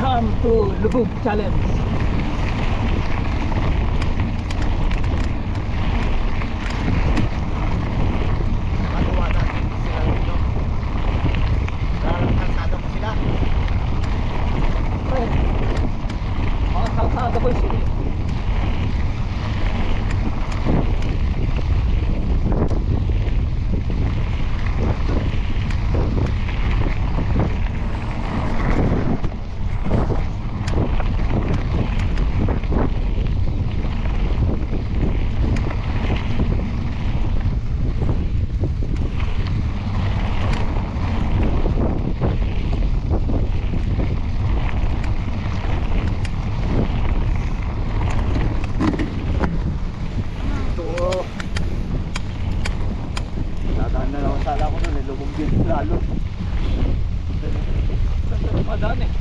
Welcome to Lubog Challenge. Magawa natin sila dito. Kalsada ko sila. Ay, mga kalsada ko sila. Dadaan na lang sala ko nun, lubog din lalo. Padaan eh.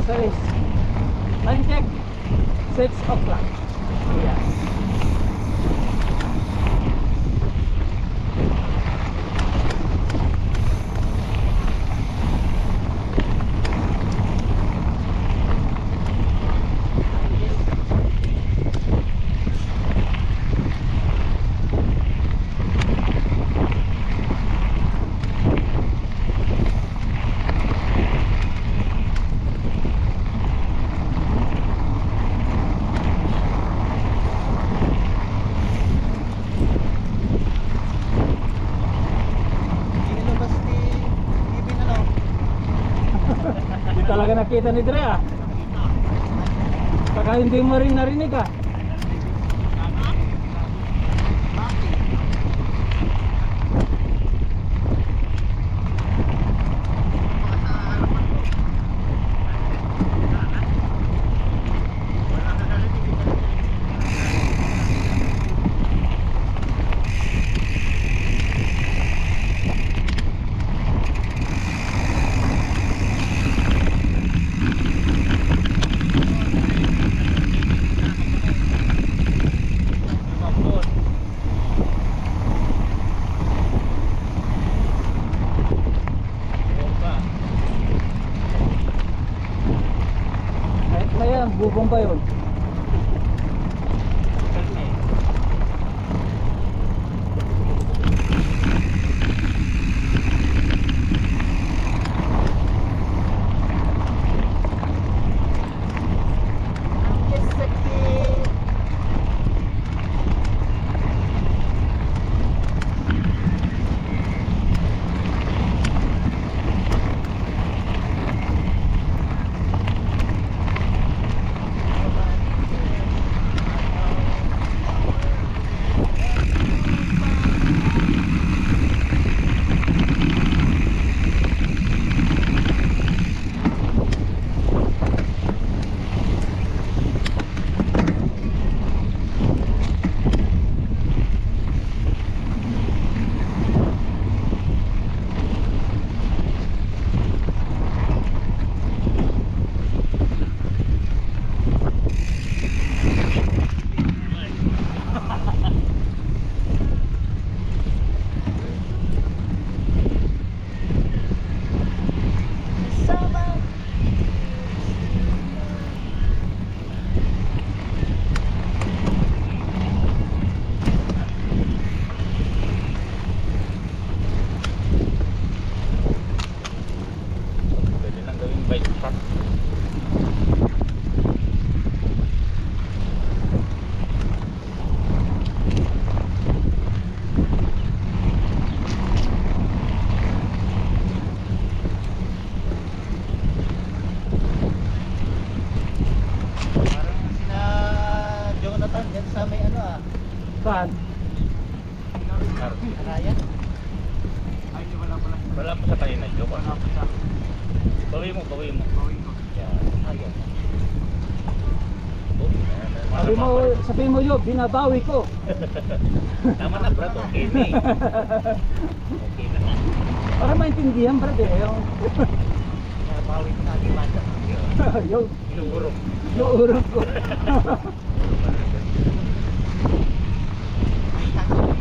Service. Time check. 6 o'clock. Yes. Inilabas ni Ibin ano? Hindi talaga nakita ni Dre ah. Saka hindi mo rin narinig ah. Kaya bubong ba yun? Wala pa sa kanina, joke. Wala pa siya. Bawi mo, bawi mo. Bawin ko. Yan. Ayan. Oh, Sabihin mo yun, binabawi ko. tama na, Brad. Okay na eh. Okay na. Para maintindihan, brad eh. Bawin ko na di mata. Yung Inugurok. urog ko. Ay, tanong.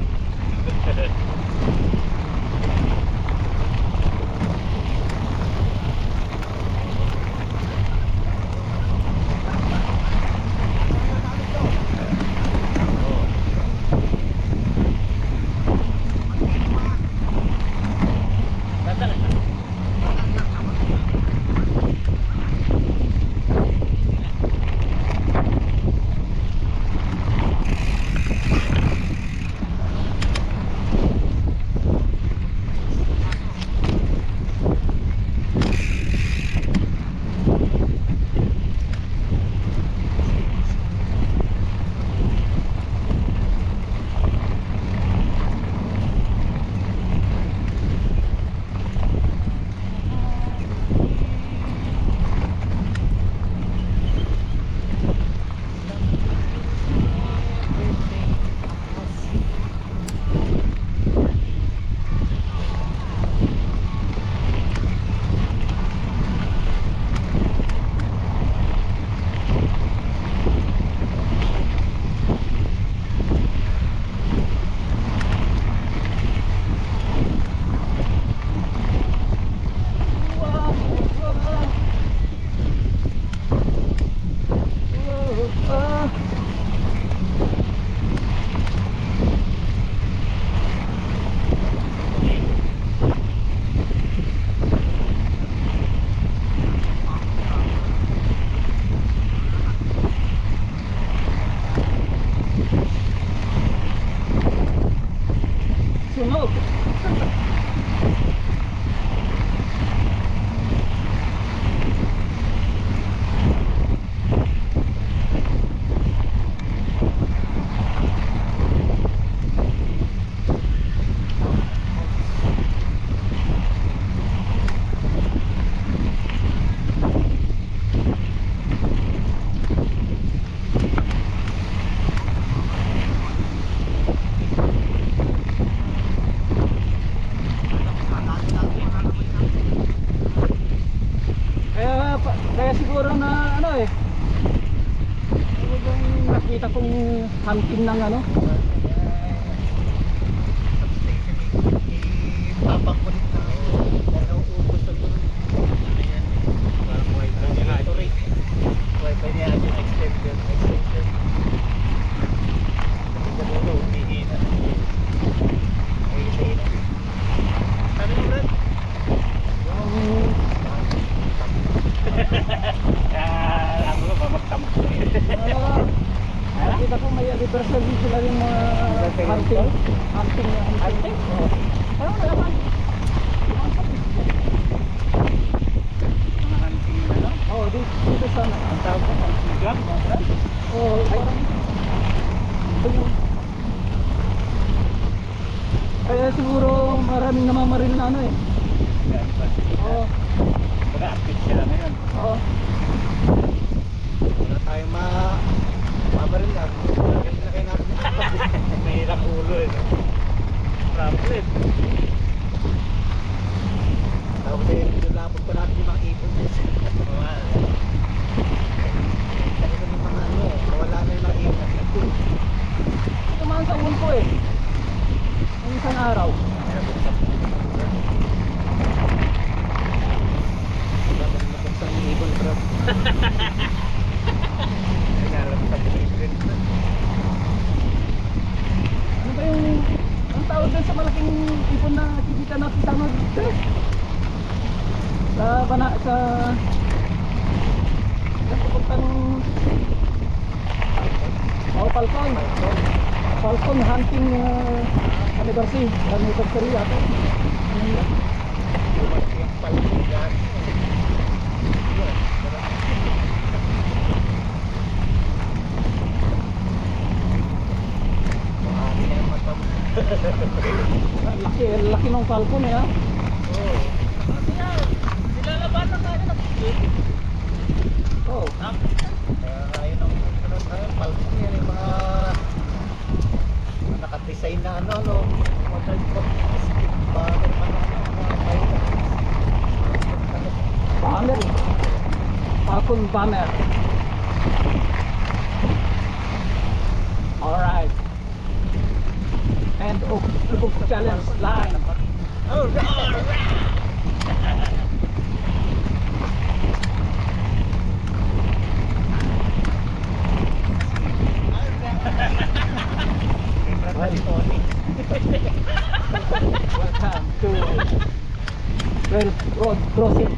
Tanda na siya. Sunog. Kaya siguro na ano eh. Ano bang nakita kong hunting ng ano? Papakulit na. Nauubos sa gulo. Parang wifi niya. Wifi niya yung extended. Sa gulo, hihina. Hihina. Sabi mo, Brad? Yung Alam mo ba, magtamok ko eh. nakita ko may anniversary sila yung mga hunting. Hunting. Oo. Ano naman? Oo, dito sa ang tawag ko, hunting. Oo, parang ito yung kaya siguro maraming namamaril na ano eh. Oo. Baga, active sila ngayon. Oo. Wala tayong mabaril lang. Lagay natin. Mahirap ulo eh. Problem. Tapos eh, nilapot pa natin yung mga ipon dyan. Sabi ko yung mga ano, wala na yung mga ipon. Tumaan sa ulo ko eh. Ang isang araw. Wala na yung sa ipon, bro. Ano ba yung ang tawag doon sa malaking ipon na kikita na kita mo dito? Sa papuntang Falcon. Falcon hunting anniversary ata. Ano yun? Laki ng Falcon eh ha. Oo. Sila laban na tayo ng Oh. Kaya ayun ang ano tayo, palpok yan yung mga nakadesign na ano, mga transport stick ba, mga pilot. Banner. Falcon banner. Alright. End of Lubog Challenge line. Welcome to 12 road crossing.